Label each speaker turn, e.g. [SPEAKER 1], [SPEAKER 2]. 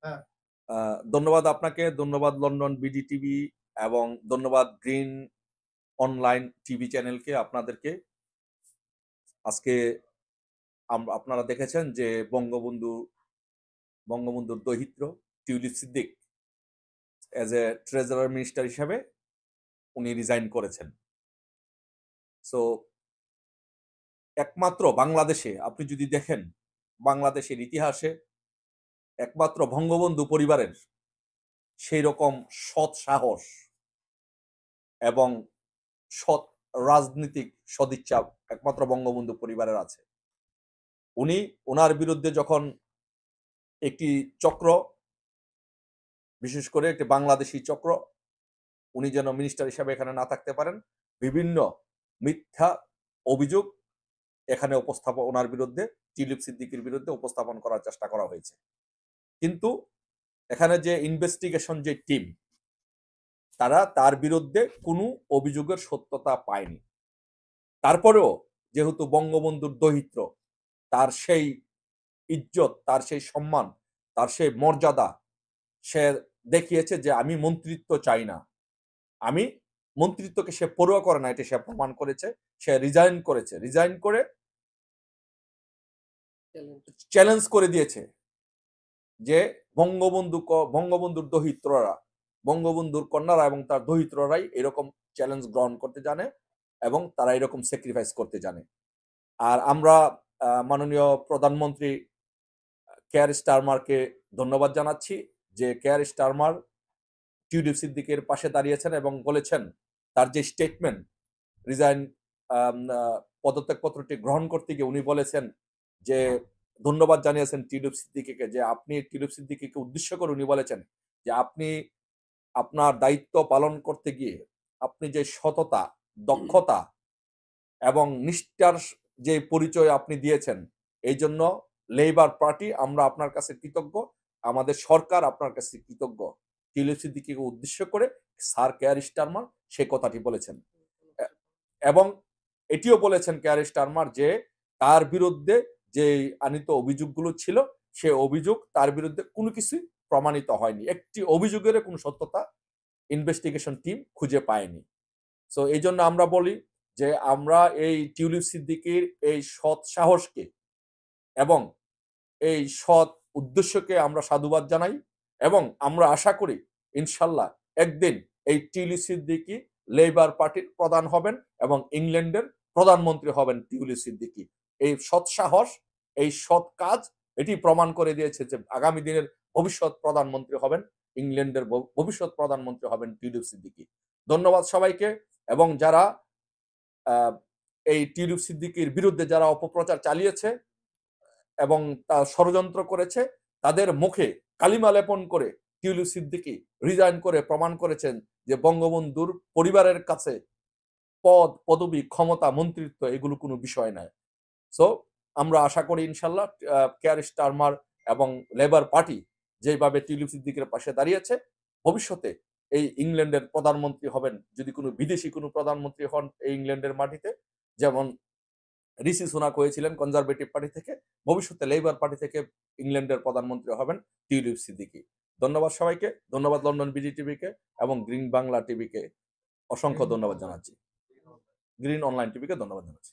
[SPEAKER 1] হ্যাঁ।
[SPEAKER 2] ধন্যবাদ আপনাকে, ধন্যবাদ লন্ডন বিডি টিভি এবং ধন্যবাদ গ্রিন অনলাইন টিভি চ্যানেলকে আপনাদেরকে। আজকে আপনারা দেখেছেন যে বঙ্গবন্ধুর দৌহিত্র Tulip Siddiq as a treasurer minister হিসাবে উনি রিজাইন করেছেন। সো একমাত্র বাংলাদেশে আপনি যদি দেখেন, বাংলাদেশের ইতিহাসে একমাত্র বঙ্গবন্ধু পরিবারের সেই রকম সৎ সাহস এবং সৎ রাজনীতিক সদিচ্ছা একমাত্র বঙ্গবন্ধু পরিবারের আছে। উনি ওনার বিরুদ্ধে যখন একটি চক্র, বিশেষ করে একটি বাংলাদেশী চক্র, উনি যেন মিনিস্টার হিসাবে এখানে না থাকতে পারেন, বিভিন্ন মিথ্যা অভিযোগ এখানে ওনার বিরুদ্ধে, টিউলিপ সিদ্দিকীর বিরুদ্ধে উপস্থাপন করার চেষ্টা করা হয়েছে। কিন্তু এখানে যে ইনভেস্টিগেশন যে টিম, তারা তার বিরুদ্ধে কোনো অভিযোগের সত্যতা পায়নি। তারপরেও যেহেতু বঙ্গবন্ধুর দৌহিত্র, তার সেই ইজ্জত, তার সেই সম্মান, তার সেই মর্যাদা সে দেখিয়েছে যে আমি মন্ত্রিত্ব চাই না। আমি মন্ত্রিত্বকে সে পরোয়া করে না, এটা সে প্রমাণ করেছে। সে রিজাইন করেছে। রিজাইন করে চ্যালেঞ্জ করে দিয়েছে যে বঙ্গবন্ধুর দৌহিত্ররা, বঙ্গবন্ধুর কন্যারা এবং তার দৌহিত্ররাই এরকম চ্যালেঞ্জ গ্রহণ করতে জানে এবং তারা এরকম স্যাক্রিফাইস করতে জানে। আর আমরা মাননীয় প্রধানমন্ত্রী কেয়ার স্টারমারকে ধন্যবাদ জানাচ্ছি যে কেয়ার স্টারমার টিউলিপ সিদ্দিকের পাশে দাঁড়িয়েছেন এবং বলেছেন তার যে স্টেটমেন্ট, রিজাইন পদত্যাগপত্রটি গ্রহণ করতে গিয়ে উনি বলেছেন যে ধন্যবাদ জানিয়েছেন টিউলিপ সিদ্দিকীকে, যে আপনি টিউলিপ সিদ্দিকীকে উদ্দেশ্য করে উনি বলেছেন যে আপনি আপনার দায়িত্ব পালন করতে গিয়ে আপনি যে সততা, দক্ষতা এবং নিষ্ঠার যে পরিচয় আপনি দিয়েছেন, এই জন্য লেবার পার্টি আমরা আপনার কাছে কৃতজ্ঞ, আমাদের সরকার আপনার কাছে কৃতজ্ঞ। টিউলিপ সিদ্দিকীকে উদ্দেশ্য করে স্যার কেয়ার স্টারমার সে কথাটি বলেছেন। এবং এটিও বলেছেন কেয়ার স্টারমার যে তার বিরুদ্ধে যে আনিত অভিযোগগুলো ছিল, সে অভিযোগ তার বিরুদ্ধে কোনো কিছুই প্রমাণিত হয়নি। একটি অভিযোগের কোনো সত্যতা ইনভেস্টিগেশন টিম খুঁজে পায়নি। সো এইজন্য আমরা বলি যে আমরা এই টিউলিপ সিদ্দিকীর এই সৎ সাহসকে এবং এই সৎ উদ্দেশ্যকে আমরা সাধুবাদ জানাই এবং আমরা আশা করি ইনশাল্লাহ একদিন এই টিউলিপ সিদ্দিকী লেবার পার্টির প্রধান হবেন এবং ইংল্যান্ডের প্রধানমন্ত্রী হবেন টিউলিপ সিদ্দিকী। এই সৎ সাহস, এই সৎ কাজ এটি প্রমাণ করে দিয়েছে যে আগামী দিনের ভবিষ্যৎ প্রধানমন্ত্রী হবেন, ইংল্যান্ডের ভবিষ্যৎ প্রধানমন্ত্রী হবেন টিউলিপ সিদ্দিকী। ধন্যবাদ সবাইকে। এবং যারা এই টিউলিপ সিদ্দিকীর বিরুদ্ধে যারা অপপ্রচার চালিয়েছে এবং তা ষড়যন্ত্র করেছে, তাদের মুখে কালিমা লেপন করে টিউলিপ সিদ্দিকী রিজাইন করে প্রমাণ করেছেন যে বঙ্গবন্ধুর পরিবারের কাছে পদ, পদবি, ক্ষমতা, মন্ত্রিত্ব এগুলো কোনো বিষয় নয়। সো আমরা আশা করি ইনশাল্লাহ কেয়ার স্টারমার এবং লেবার পার্টি যেভাবে টিউলিপ সিদ্দিকের পাশে দাঁড়িয়েছে, ভবিষ্যতে এই ইংল্যান্ডের প্রধানমন্ত্রী হবেন, যদি কোনো বিদেশি কোনো প্রধানমন্ত্রী হন এই ইংল্যান্ডের মাটিতে, যেমন ঋষি সুনাক হয়েছিলেন কনজারভেটিভ পার্টি থেকে, ভবিষ্যতে লেবার পার্টি থেকে ইংল্যান্ডের প্রধানমন্ত্রী হবেন টিউলিপ সিদ্দিকী। ধন্যবাদ সবাইকে, ধন্যবাদ লন্ডন বিডি টিভিকে এবং গ্রিন বাংলা টিভিকে অসংখ্য ধন্যবাদ জানাচ্ছি। গ্রিন অনলাইন টিভিকে ধন্যবাদ জানাচ্ছি।